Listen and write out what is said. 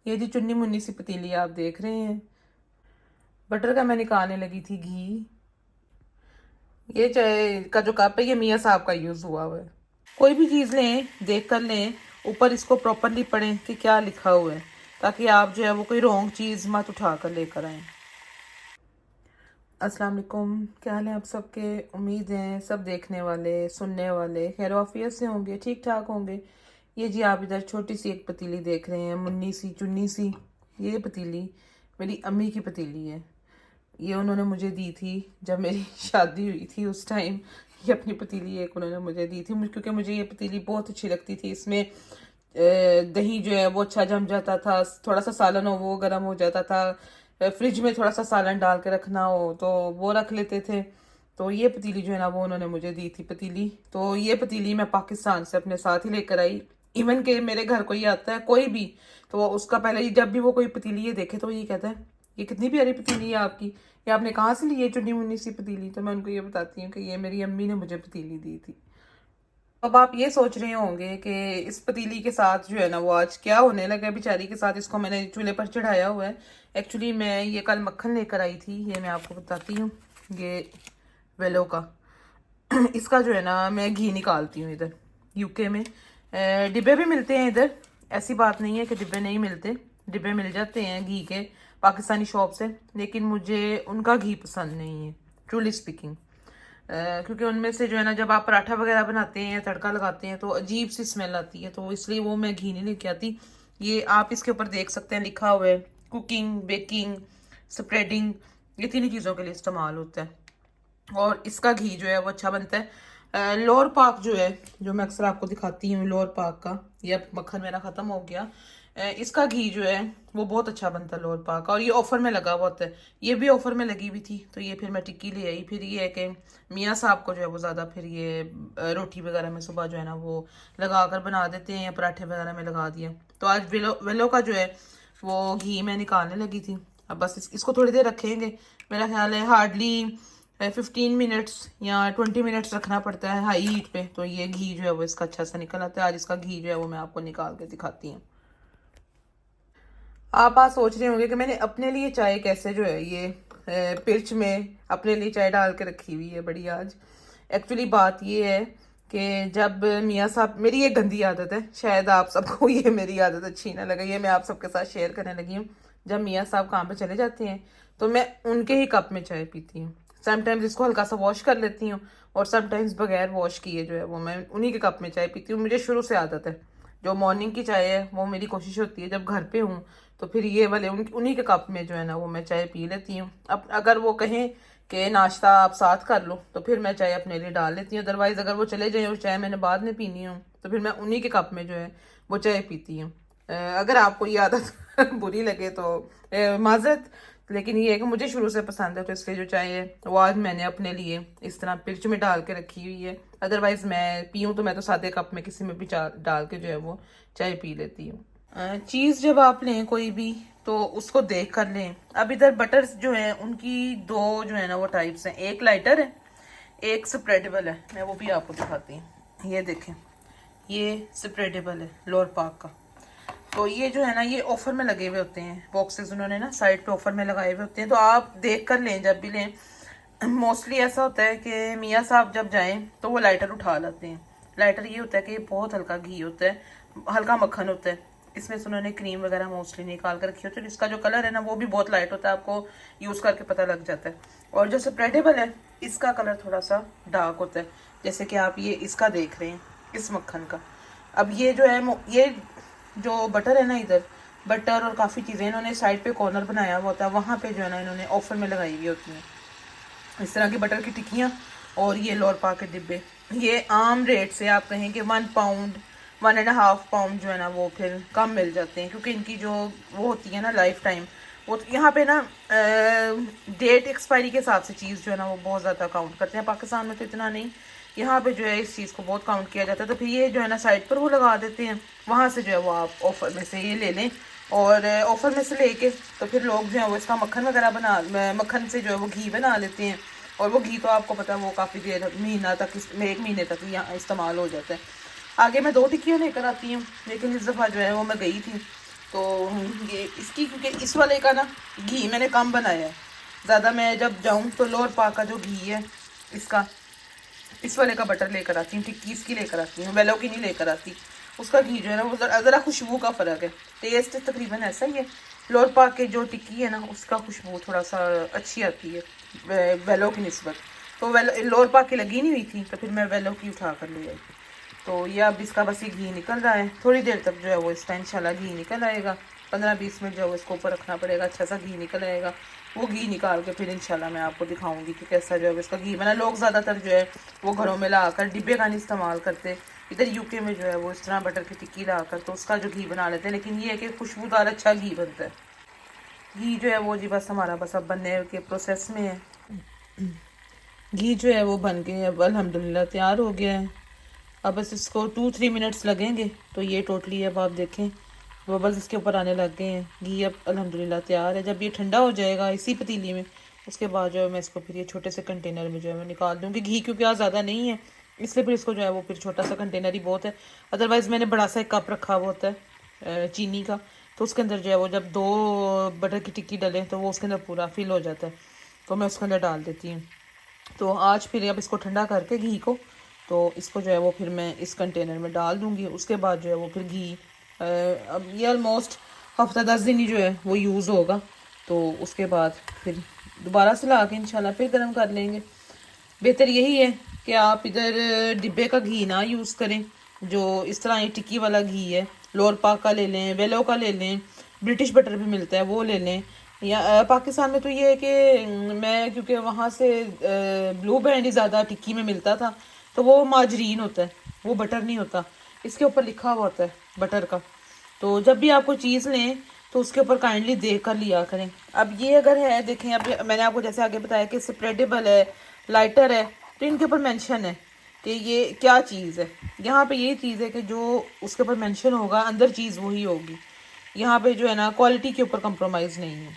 ये जी चुन्नी मुन्नी सी पतीली आप देख रहे हैं। बटर का मैं निकालने लगी थी घी। ये चाय का जो कप है ये मियाँ साहब का यूज हुआ हुआ है। कोई भी चीज़ लें देख कर लें, ऊपर इसको प्रॉपरली पढ़ें कि क्या लिखा हुआ है, ताकि आप जो है वो कोई रॉन्ग चीज़ मत उठा कर लेकर आए। अस्सलाम वालेकुम, क्या हाल है आप सबके। उम्मीद है सब देखने वाले सुनने वाले खैर वाफियत से होंगे, ठीक ठाक होंगे। ये जी आप इधर छोटी सी एक पतीली देख रहे हैं, मुन्नी सी चुन्नी सी। ये पतीली मेरी अम्मी की पतीली है। ये उन्होंने मुझे दी थी जब मेरी शादी हुई थी उस टाइम। ये अपनी पतीली एक उन्होंने मुझे दी थी क्योंकि मुझे ये पतीली बहुत अच्छी लगती थी। इसमें दही जो है वो अच्छा जम जाता था, थोड़ा सा सालन हो वो गर्म हो जाता था, फ्रिज में थोड़ा सा सालन डाल के रखना हो तो वो रख लेते थे। तो ये पतीली जो है ना वो उन्होंने मुझे दी थी पतीली। तो ये पतीली मैं पाकिस्तान से अपने साथ ही लेकर आई। इवन के मेरे घर कोई आता है कोई भी, तो वो उसका पहले ही जब भी वो कोई पतीली ये देखे तो ये कहता है ये कितनी प्यारी पतीली है आपकी, ये आपने कहाँ से ली है चुन्नी मुन्नी सी पतीली। तो मैं उनको ये बताती हूँ कि ये मेरी अम्मी ने मुझे पतीली दी थी। अब आप ये सोच रहे होंगे कि इस पतीली के साथ जो है ना वो आज क्या होने लगा बेचारी के साथ, इसको मैंने चूल्हे पर चढ़ाया हुआ है। एक्चुअली मैं ये कल मक्खन लेकर आई थी, ये मैं आपको बताती हूँ। ये वेलो का इसका जो है ना मैं घी निकालती हूँ इधर यूके में। डिब्बे भी मिलते हैं इधर, ऐसी बात नहीं है कि डिब्बे नहीं मिलते, डिब्बे मिल जाते हैं घी के पाकिस्तानी शॉप से। लेकिन मुझे उनका घी पसंद नहीं है ट्रूली स्पीकिंग, क्योंकि उनमें से जो है ना जब आप पराठा वगैरह बनाते हैं तड़का लगाते हैं तो अजीब सी स्मेल आती है, तो इसलिए वो मैं घी नहीं लेके आती। ये आप इसके ऊपर देख सकते हैं लिखा हुआ है कुकिंग बेकिंग स्प्रेडिंग, ये तीन ही चीज़ों के लिए इस्तेमाल होता है। और इसका घी जो है वो अच्छा बनता है। लोअर पाक जो है, जो मैं अक्सर आपको दिखाती हूँ लोअर पाक का, ये अब मक्खन मेरा ख़त्म हो गया। इसका घी जो है वो बहुत अच्छा बनता है लोअर पाक का, और ये ऑफर में लगा हुआ होता है। ये भी ऑफर में लगी हुई थी तो ये फिर मैं टिक्की ले आई। फिर ये है कि मियाँ साहब को जो है वो ज़्यादा फिर ये रोटी वगैरह में सुबह जो है ना वो लगा कर बना देते हैं या पराठे वगैरह में लगा दिया। तो आज वेलो वेलो का जो है वो घी मैं निकालने लगी थी। अब बस इसको थोड़ी देर रखेंगे, मेरा ख्याल है हार्डली 15 मिनट्स या 20 मिनट्स रखना पड़ता है हाई हीट पे, तो ये घी जो है वो इसका अच्छा सा निकल आता है। आज इसका घी जो है वो मैं आपको निकाल के दिखाती हूँ। आप आज सोच रहे होंगे कि मैंने अपने लिए चाय कैसे जो है ये पिर्च में अपने लिए चाय डाल के रखी हुई है बड़ी आज। एक्चुअली बात ये है कि जब मियाँ साहब, मेरी ये गंदी आदत है, शायद आप सबको ये मेरी आदत अच्छी ना लगे, ये मैं आप सबके साथ शेयर करने लगी हूँ। जब मियाँ साहब काम पे चले जाते हैं तो मैं उनके ही कप में चाय पीती हूँ। समटाइम्स इसको हल्का सा वॉश कर लेती हूँ और समटाइम्स बगैर वॉश किए जो है वो मैं उन्हीं के कप में चाय पीती हूँ। मुझे शुरू से आदत है। जो मॉर्निंग की चाय है वो मेरी कोशिश होती है जब घर पे हूँ तो फिर ये वाले उन्हीं के कप में जो है ना वो मैं चाय पी लेती हूँ। अब अगर वो कहें कि नाश्ता आप साथ कर लो तो फिर मैं चाय अपने लिए डाल लेती हूँ। अदरवाइज अगर वो चले जाए और चाय मैंने बाद में पीनी हो तो फिर मैं उन्हीं के कप में जो है वो चाय पीती हूँ। अगर आपको ये आदत बुरी लगे तो माजरत, लेकिन ये है कि मुझे शुरू से पसंद है तो इसलिए जो चाय है वो आज मैंने अपने लिए इस तरह पिर्च में डाल के रखी हुई है। अदरवाइज मैं पीऊँ तो मैं तो सादे कप में किसी में भी डाल के जो है वो चाय पी लेती हूँ। चीज़ जब आप लें कोई भी तो उसको देख कर लें। अब इधर बटर जो है उनकी दो जो है ना वो टाइप्स हैं, एक लाइटर है एक स्प्रेडेबल है। मैं वो भी आपको दिखाती हूँ, ये देखें ये स्प्रेडेबल है लोअर पार्क का। तो ये जो है ना ये ऑफर में लगे हुए होते हैं, बॉक्सेस उन्होंने ना साइड पे ऑफर में लगाए हुए होते हैं, तो आप देख कर लें जब भी लें। मोस्टली ऐसा होता है कि मियाँ साहब जब जाएं तो वो लाइटर उठा लाते हैं। लाइटर ये होता है कि बहुत हल्का घी होता है, हल्का मक्खन होता है, इसमें से उन्होंने क्रीम वगैरह मोस्टली निकाल कर रखी होती है। इसका जो कलर है ना वो भी बहुत लाइट होता है, आपको यूज़ करके पता लग जाता है। और जो स्प्रेडेबल है इसका कलर थोड़ा सा डार्क होता है, जैसे कि आप ये इसका देख रहे हैं इस मक्खन का। अब ये जो है ये जो बटर है ना इधर बटर और काफ़ी चीज़ें इन्होंने साइड पे कॉर्नर बनाया हुआ होता है, वहाँ पे जो है ना इन्होंने ऑफर में लगाई हुई होती हैं इस तरह की बटर की टिक्कियाँ। और ये लोअर पार्क के डिब्बे ये आम रेट से आप कहें कि 1 पाउंड 1.5 पाउंड जो है ना वो फिर कम मिल जाते हैं, क्योंकि इनकी जो वो होती है ना लाइफ टाइम, वो तो यहाँ पे ना डेट एक्सपायरी के हिसाब से चीज़ जो है ना वो बहुत ज़्यादा काउंट करते हैं। पाकिस्तान में तो इतना नहीं, यहाँ पे जो है इस चीज़ को बहुत काउंट किया जाता है। तो फिर ये जो है ना साइड पर वो लगा देते हैं, वहाँ से जो है वो आप ऑफर में से ये ले लें। और ऑफर में से लेके तो फिर लोग जो है वो इसका मक्खन वगैरह मक्खन से जो है वो घी बना लेते हैं। और वो घी तो आपको पता है वो काफ़ी देर महीना तक 1 महीने तक यहाँ इस्तेमाल हो जाता है। आगे मैं 2 टिक्कियाँ लेकर आती हूँ, लेकिन इस दफ़ा जो है वो मैं गई थी तो ये इसकी, क्योंकि इस वाले का ना घी मैंने कम बनाया है ज़्यादा। मैं जब जाऊँ तो लोअर पाक का जो घी है इसका, इस वाले का बटर लेकर आती हूँ, टिक्की इसकी लेकर आती हूँ, वेलो की नहीं लेकर आती। उसका घी जो है ना वो ज़रा खुशबू का फ़र्क है, टेस्ट तकरीबन ऐसा ही है। लोअर पाक के जो टिक्की है ना उसका खुशबू थोड़ा सा अच्छी आती है वेलो की निस्बत। तो वेलो लोअर पाक की लगी नहीं हुई थी तो फिर मैं वेलो की उठा कर ले आई। तो ये अब इसका बस ये घी निकल रहा है, थोड़ी देर तक जो है वो इसका इंशाल्लाह घी निकल आएगा। 15-20 मिनट जो है इसको ऊपर रखना पड़ेगा, अच्छा सा घी निकल आएगा। वो घी निकाल के फिर इंशाल्लाह मैं आपको दिखाऊंगी कि कैसा जो है इसका घी बना। लोग ज़्यादातर जो है वो घरों में ला कर डिब्बे का नहीं इस्तेमाल करते, इधर यूके में जो है वो इस तरह बटर की टिक्की ला कर तो उसका जो घी बना लेते हैं। लेकिन ये है कि खुशबूदार अच्छा घी बनता है। घी जो है वो जी बस हमारा बस अब बनने के प्रोसेस में है। घी जो है वो बन के अब अल्हम्दुलिल्लाह तैयार हो गया है। अब बस इसको 2-3 मिनट्स लगेंगे तो ये टोटली अब आप देखें बबल्स इसके ऊपर आने लग गए हैं। घी अब अल्हम्दुलिल्लाह तैयार है। जब ये ठंडा हो जाएगा इसी पतीली में, उसके बाद जो है मैं इसको फिर ये छोटे से कंटेनर में जो है मैं निकाल दूँगी। घी क्योंकि आज ज़्यादा नहीं है इसलिए फिर इसको जो है वो फिर छोटा सा कंटेनर ही बहुत है। अदरवाइज़ मैंने बड़ा सा एक कप रखा हुआ होता है चीनी का, तो उसके अंदर जो है वो जब 2 बटर की टिक्की डलें तो वो उसके अंदर पूरा फिल हो जाता है, तो मैं उसके अंदर डाल देती हूँ। तो आज फिर अब इसको ठंडा करके घी को, तो इसको जो है वो फिर मैं इस कंटेनर में डाल दूँगी। उसके बाद जो है वो फिर घी अब ये ऑलमोस्ट हफ्ता 10 दिन ही जो है वो यूज़ होगा। तो उसके बाद फिर दोबारा से ला के इंशाल्लाह फिर गर्म कर लेंगे। बेहतर यही है कि आप इधर डिब्बे का घी ना यूज़ करें, जो इस तरह ये टिक्की वाला घी है लोअर पाक का ले लें, वेलो का ले लें, ब्रिटिश बटर भी मिलता है वो ले लें। या पाकिस्तान में तो ये है कि मैं क्योंकि वहाँ से ब्लू बैंड ही ज़्यादा टिक्की में मिलता था, तो वो माजरीन होता है, वो बटर नहीं होता, इसके ऊपर लिखा हुआ होता है बटर का। तो जब भी आप कोई चीज़ लें तो उसके ऊपर काइंडली देख कर लिया करें। अब ये अगर है देखें, अब मैंने आपको जैसे आगे बताया कि स्प्रेडेबल है, लाइटर है, तो इनके ऊपर मेंशन है कि ये क्या चीज़ है। यहाँ पे ये चीज़ है कि जो उसके ऊपर मेंशन होगा अंदर चीज़ वही होगी। यहाँ पे जो है ना क्वालिटी के ऊपर कंप्रोमाइज़ नहीं है।